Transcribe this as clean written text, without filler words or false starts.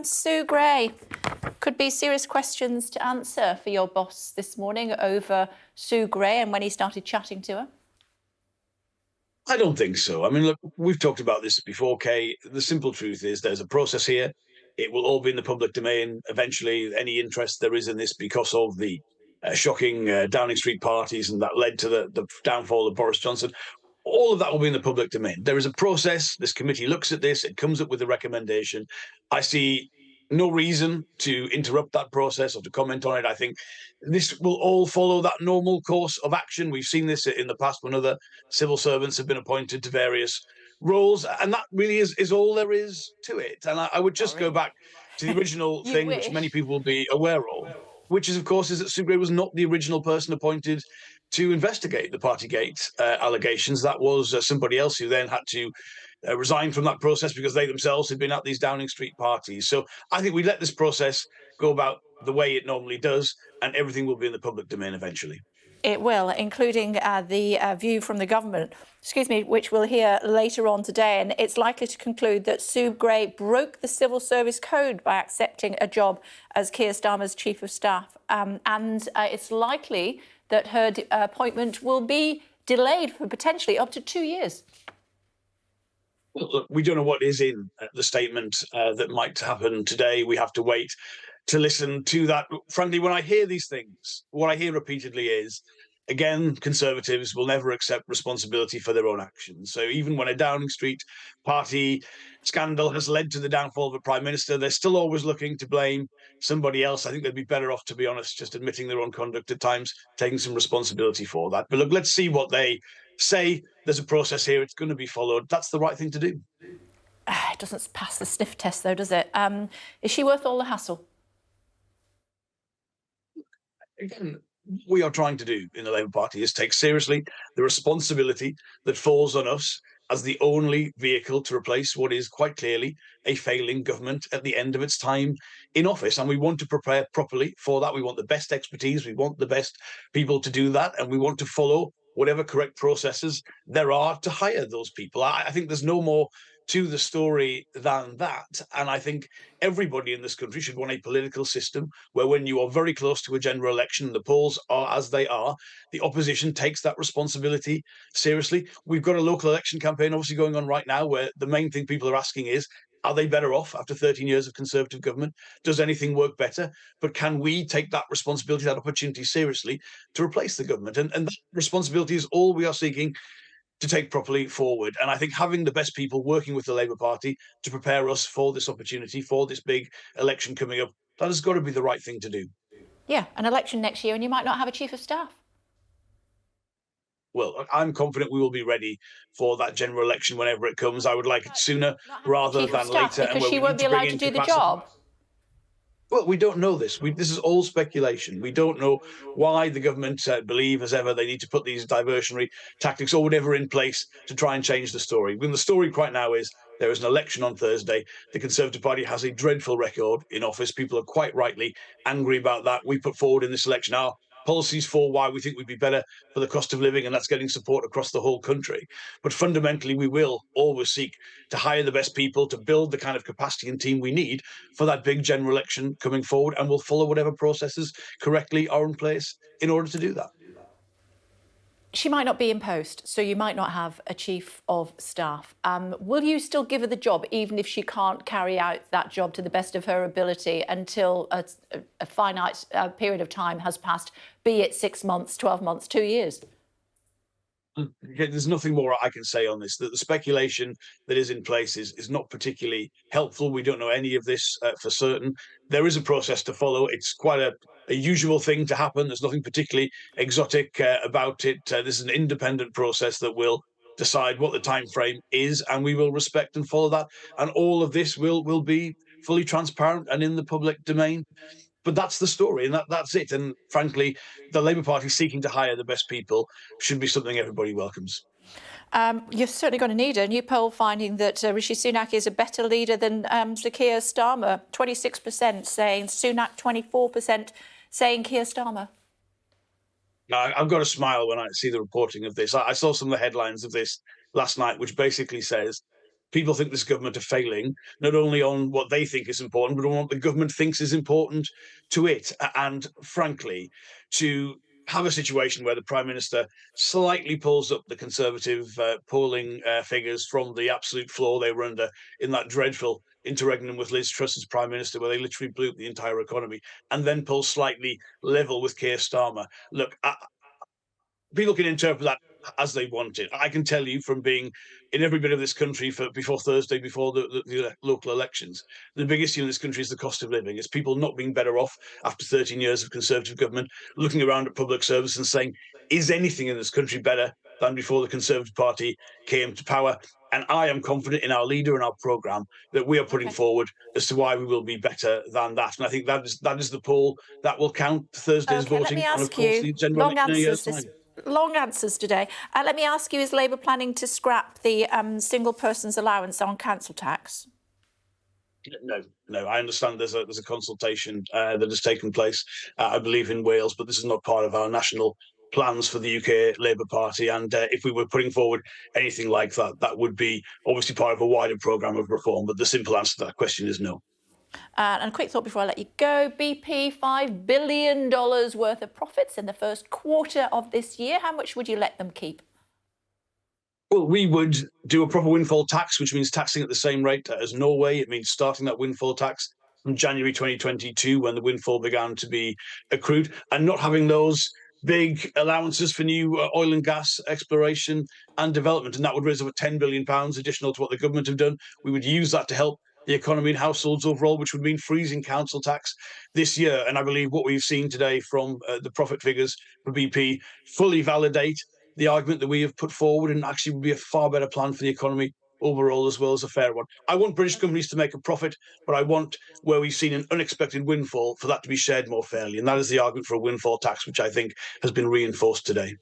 Sue Gray, could be serious questions to answer for your boss this morning over Sue Gray and when he started chatting to her. I don't think so. I mean, look, we've talked about this before, Kay. The simple truth is there's a process here. It will all be in the public domain. Eventually, any interest there is in this because of the shocking Downing Street parties and that led to the downfall of Boris Johnson. All of that will be in the public domain. There is a process. This committee looks at this. It comes up with a recommendation. I see no reason to interrupt that process or to comment on it. I think this will all follow that normal course of action. We've seen this in the past when other civil servants have been appointed to various roles, and that really is all there is to it. And I would just go back to the original thing, which many people will be aware of, which is, of course, is that Sue Gray was not the original person appointed to investigate the Partygate allegations. That was somebody else who then had to resign from that process because they themselves had been at these Downing Street parties. So I think we let this process go about the way it normally does, and everything will be in the public domain eventually. It will, including the view from the government, which we'll hear later on today. And it's likely to conclude that Sue Gray broke the Civil Service Code by accepting a job as Keir Starmer's Chief of Staff. And it's likely that her appointment will be delayed for potentially up to 2 years. Well, look, we don't know what is in the statement that might happen today. We have to wait to listen to that. Frankly, when I hear these things, what I hear repeatedly is, again, Conservatives will never accept responsibility for their own actions. So even when a Downing Street party scandal has led to the downfall of a Prime Minister, they're still always looking to blame somebody else. I think they'd be better off, to be honest, just admitting their own conduct at times, taking some responsibility for that. But look, let's see what they say. There's a process here. It's going to be followed. That's the right thing to do. It doesn't pass the sniff test, though, does it? Is she worth all the hassle? Again, what we are trying to do in the Labour Party is take seriously the responsibility that falls on us as the only vehicle to replace what is quite clearly a failing government at the end of its time in office. And we want to prepare properly for that. We want the best expertise. We want the best people to do that. And we want to follow whatever correct processes there are to hire those people. I think there's no more to the story than that. And I think everybody in this country should want a political system where when you are very close to a general election, the polls are as they are, the opposition takes that responsibility seriously. We've got a local election campaign obviously going on right now where the main thing people are asking is, are they better off after 13 years of Conservative government? Does anything work better? But can we take that responsibility, that opportunity seriously to replace the government? And that responsibility is all we are seeking to take properly forward. And I think having the best people working with the Labour Party to prepare us for this opportunity, for this big election coming up, that has got to be the right thing to do. Yeah, an election next year and you might not have a Chief of Staff. Well, I'm confident we will be ready for that general election whenever it comes. I would like it sooner rather than later. Because she won't be allowed to do the job. Well, we don't know this. This is all speculation. We don't know why the government believe, as ever, they need to put these diversionary tactics or whatever in place to try and change the story. When the story right now is there is an election on Thursday. The Conservative Party has a dreadful record in office. People are quite rightly angry about that. We put forward in this election our policies for why we think we'd be better for the cost of living, and that's getting support across the whole country. But fundamentally, we will always seek to hire the best people, to build the kind of capacity and team we need for that big general election coming forward, and we'll follow whatever processes correctly are in place in order to do that. She might not be in post, so you might not have a Chief of Staff. Will you still give her the job, even if she can't carry out that job to the best of her ability until a finite period of time has passed, be it 6 months, 12 months, 2 years? There's nothing more I can say on this. The speculation that is in place is not particularly helpful. We don't know any of this for certain. There is a process to follow. It's quite a usual thing to happen. There's nothing particularly exotic about it. This is an independent process that will decide what the time frame is, and we will respect and follow that. And all of this will be fully transparent and in the public domain. But that's the story, and that's it. And frankly, the Labour Party seeking to hire the best people should be something everybody welcomes. You're certainly going to need a new poll finding that Rishi Sunak is a better leader than Sir Keir Starmer. 26% saying Sunak, 24% saying Keir Starmer. Now, I've got to smile when I see the reporting of this. I saw some of the headlines of this last night, which basically says people think this government are failing, not only on what they think is important, but on what the government thinks is important to it. And frankly, to have a situation where the Prime Minister slightly pulls up the Conservative polling figures from the absolute floor they were under in that dreadful interregnum with Liz Truss as Prime Minister, where they literally blew up the entire economy, and then pulls slightly level with Keir Starmer. Look, people can interpret that as they want it. I can tell you from being in every bit of this country before Thursday, before the local elections, the biggest issue in this country is the cost of living. It's people not being better off after 13 years of Conservative government, looking around at public service and saying, is anything in this country better than before the Conservative Party came to power? And I am confident in our leader and our programme that we are putting forward as to why we will be better than that. And I think that is the poll that will count Thursday's Okay, let me voting, and of ask course you, the agenda long in a year's answers time. long answers today. Let me ask you, is Labour planning to scrap the single person's allowance on council tax? No. I understand there's a consultation that has taken place, I believe, in Wales, but this is not part of our national plans for the UK Labour Party. And if we were putting forward anything like that, that would be obviously part of a wider programme of reform. But the simple answer to that question is no. And a quick thought before I let you go. BP, $5 billion worth of profits in the first quarter of this year. How much would you let them keep? Well, we would do a proper windfall tax, which means taxing at the same rate as Norway. It means starting that windfall tax from January 2022, when the windfall began to be accrued, and not having those big allowances for new oil and gas exploration and development. And that would raise over £10 billion additional to what the government have done. We would use that to help the economy and households overall, which would mean freezing council tax this year. And I believe what we've seen today from the profit figures for BP fully validate the argument that we have put forward, and actually would be a far better plan for the economy overall, as well as a fair one. I want British companies to make a profit, but I want, where we've seen an unexpected windfall, for that to be shared more fairly. And that is the argument for a windfall tax, which I think has been reinforced today.